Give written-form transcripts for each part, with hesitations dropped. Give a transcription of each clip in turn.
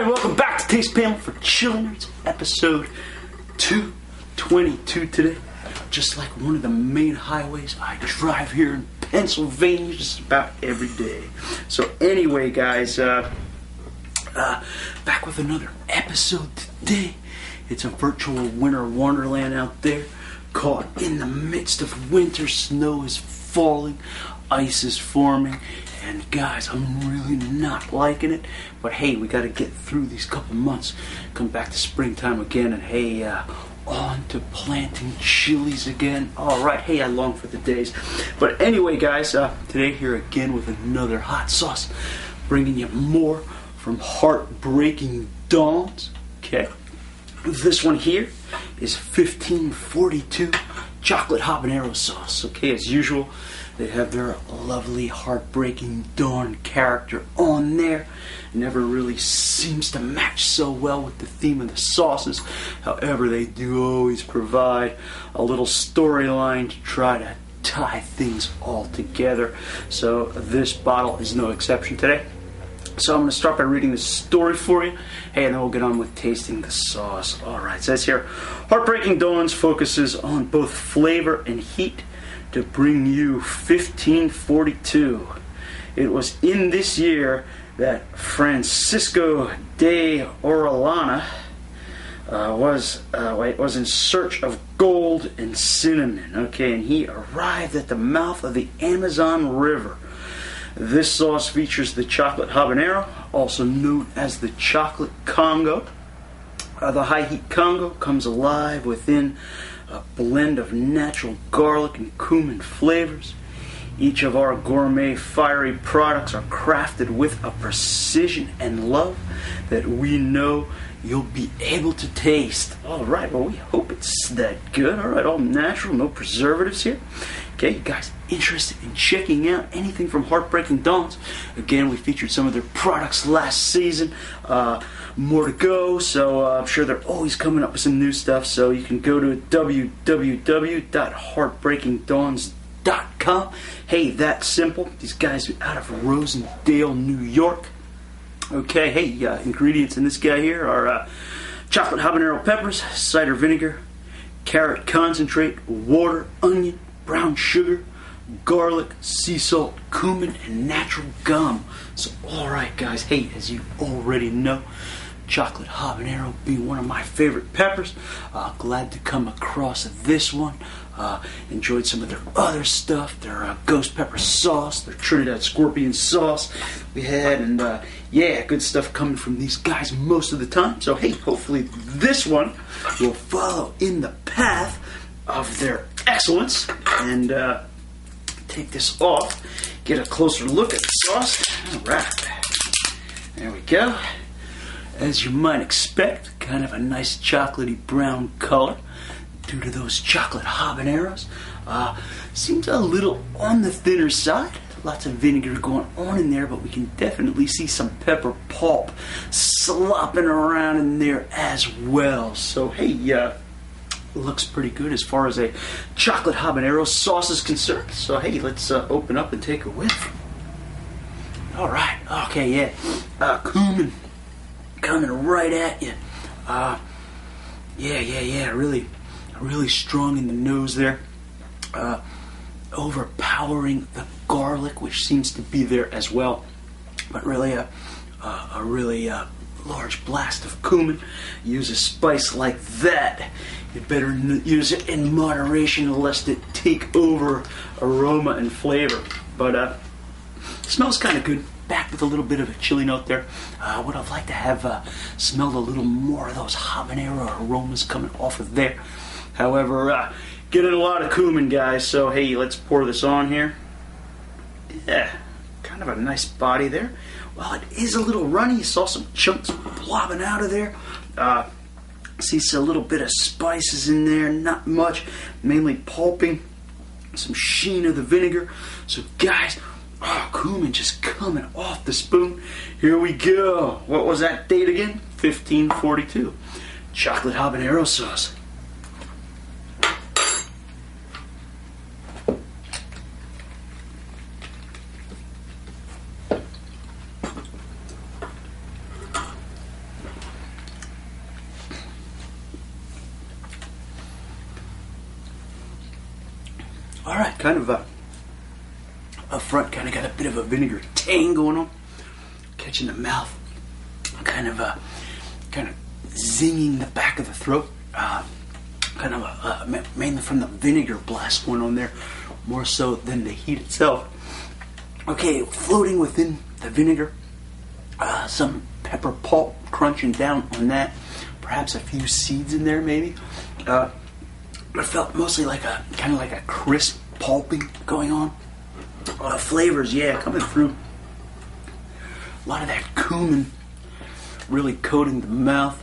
Alright, welcome back to Taste Panel for Chili Nerds, episode 222 today. Just like one of the main highways, I drive here in Pennsylvania just about every day. So anyway, guys, back with another episode today. It's a virtual winter wonderland out there, caught in the midst of winter. Snow is falling, ice is forming, and guys, I'm really not liking it. But hey, we got to get through these couple months, come back to springtime again, and hey, on to planting chilies again. Alright, hey, I long for the days. But anyway, guys, today here again with another hot sauce, bringing you more from Heartbreaking Dawns. Okay, this one here is 1542 chocolate habanero sauce. Okay, as usual, they have their lovely Heartbreaking Dawn character on there. Never really seems to match so well with the theme of the sauces. However, they do always provide a little storyline to try to tie things all together. So this bottle is no exception today. So I'm going to start by reading the story for you. Hey, and then we'll get on with tasting the sauce. Alright, it says here, Heartbreaking Dawns focuses on both flavor and heat to bring you 1542. It was in this year that Francisco de Orellana was in search of gold and cinnamon. Okay, and he arrived at the mouth of the Amazon River. This sauce features the chocolate habanero, also known as the chocolate Congo. The high heat Congo comes alive within a blend of natural garlic and cumin flavors. Each of our gourmet fiery products are crafted with a precision and love that we know you'll be able to taste. Alright, well, we hope it's that good. Alright, all natural, no preservatives here. Okay, you guys interested in checking out anything from Heartbreaking Dawns? Again, we featured some of their products last season. More to go, so I'm sure they're always coming up with some new stuff. So you can go to www.heartbreakingdawns.com. Hey, that's simple. These guys are out of Rosendale, New York. Okay, hey, ingredients in this guy here are chocolate habanero peppers, cider vinegar, carrot concentrate, water, onion, brown sugar, garlic, sea salt, cumin, and natural gum. So, alright guys, hey, as you already know, chocolate habanero being one of my favorite peppers. Glad to come across this one. Enjoyed some of their other stuff, their ghost pepper sauce, their Trinidad scorpion sauce we had, and yeah, good stuff coming from these guys most of the time. So hey, hopefully this one will follow in the path of their excellence, and take this off, get a closer look at the sauce. Alright, there we go. As you might expect, kind of a nice chocolatey brown color due to those chocolate habaneros. Seems a little on the thinner side. Lots of vinegar going on in there, but we can definitely see some pepper pulp slopping around in there as well. So hey, looks pretty good as far as a chocolate habanero sauce is concerned. So hey, let's open up and take a whiff. Alright, okay, yeah. Cumin coming right at you. Yeah, really strong in the nose there. Overpowering the garlic, which seems to be there as well. But really a really large blast of cumin. Use a spice like that, you better use it in moderation lest it take over aroma and flavor. But it smells kind of good. Back with a little bit of a chili note there. Would have liked to have smelled a little more of those habanero aromas coming off of there. However, getting a lot of cumin, guys. So hey, let's pour this on here. Yeah, kind of a nice body there. Well, it is a little runny. You saw some chunks blobbing out of there. See a little bit of spices in there, not much, mainly pulping, some sheen of the vinegar. So guys, cumin just coming off the spoon. Here we go. What was that date again? 1542. Chocolate habanero sauce. All right, kind of up front, kind of got a bit of a vinegar tang going on, catching the mouth, kind of zinging the back of the throat, mainly from the vinegar blast going on there, more so than the heat itself. Okay, floating within the vinegar, some pepper pulp crunching down on that, perhaps a few seeds in there maybe. It felt mostly like a kind of like a crisp pulping going on. Flavors, yeah, coming through. A lot of that cumin really coating the mouth.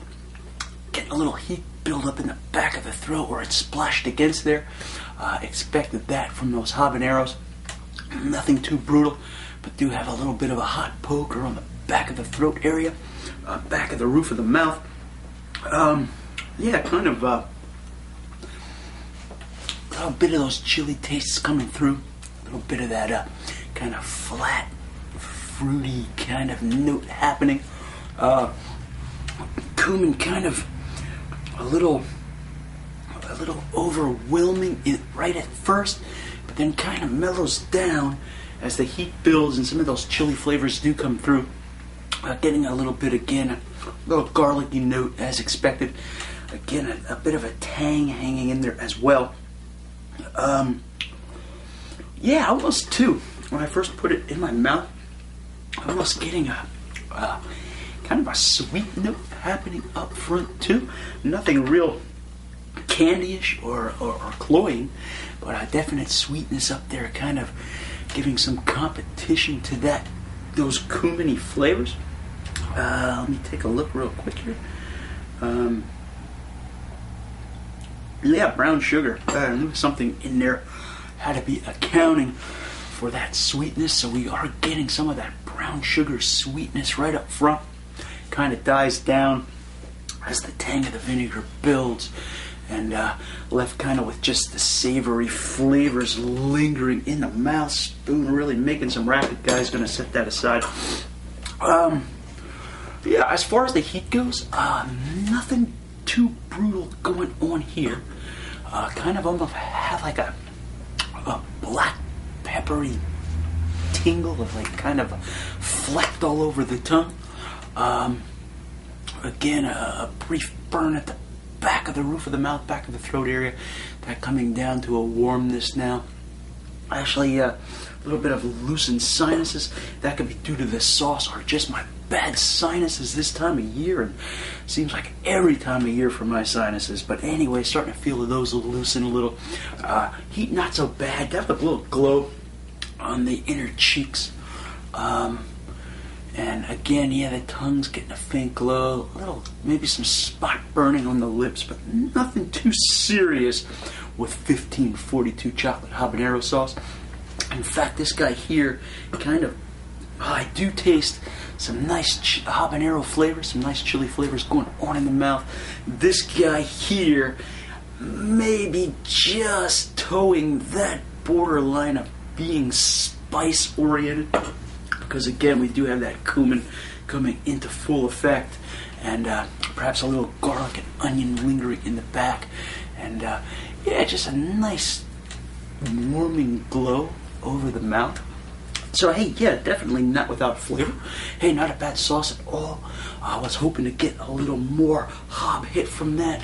Getting a little heat build up in the back of the throat where it's splashed against there. Expected that from those habaneros. Nothing too brutal, but do have a little bit of a hot poker on the back of the throat area, back of the roof of the mouth. Yeah, kind of a little bit of those chili tastes coming through. A little bit of that kind of flat, fruity kind of note happening. Cumin kind of a little overwhelming right at first, but then kind of mellows down as the heat builds and some of those chili flavors do come through. Getting a little bit again, a little garlicky note as expected. Again, a bit of a tang hanging in there as well. Yeah, almost two. When I first put it in my mouth, almost getting a kind of a sweet note happening up front too. Nothing real candyish or cloying, but a definite sweetness up there, kind of giving some competition to those cumin-y flavors. Let me take a look real quick here. Yeah, brown sugar. I knew something in there had to be accounting for that sweetness, so we are getting some of that brown sugar sweetness right up front. Kind of dies down as the tang of the vinegar builds, and left kind of with just the savory flavors lingering in the mouth. Spoon really making some racket, guys. Gonna set that aside. Yeah, as far as the heat goes, nothing too brutal going on here. Kind of almost have like a black peppery tingle of like kind of flecked all over the tongue. Again, a brief burn at the back of the roof of the mouth, back of the throat area. That coming down to a warmness now. Actually, a little bit of loosened sinuses. That could be due to the sauce or just my bad sinuses this time of year. And seems like every time of year for my sinuses. But anyway, starting to feel those loosen a little. Heat not so bad. Got a little glow on the inner cheeks. And again, yeah, the tongue's getting a faint glow, a little, maybe some spot burning on the lips, but nothing too serious with 1542 chocolate habanero sauce. In fact, this guy here, kind of, I do taste some nice habanero flavors, some nice chili flavors going on in the mouth. This guy here may be just towing that borderline of being spice-oriented. Because again, we do have that cumin coming into full effect, and perhaps a little garlic and onion lingering in the back, and yeah, just a nice warming glow over the mouth. So hey, yeah, definitely not without flavor. Hey, not a bad sauce at all. I was hoping to get a little more hob hit from that,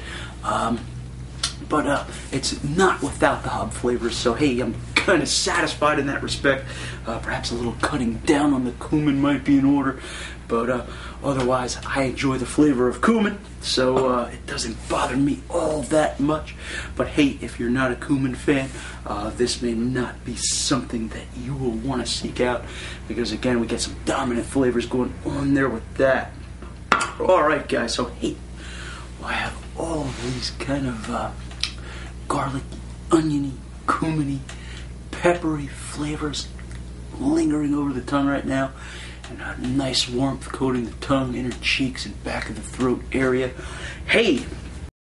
but it's not without the hob flavors. So hey, I'm kind of satisfied in that respect. Perhaps a little cutting down on the cumin might be in order, but otherwise I enjoy the flavor of cumin, so it doesn't bother me all that much. But hey, if you're not a cumin fan, this may not be something that you will want to seek out, because again, we get some dominant flavors going on there with that. Alright guys, so hey, I have all of these kind of garlic, oniony, cuminy, peppery flavors lingering over the tongue right now, and a nice warmth coating the tongue, inner cheeks, and back of the throat area. Hey,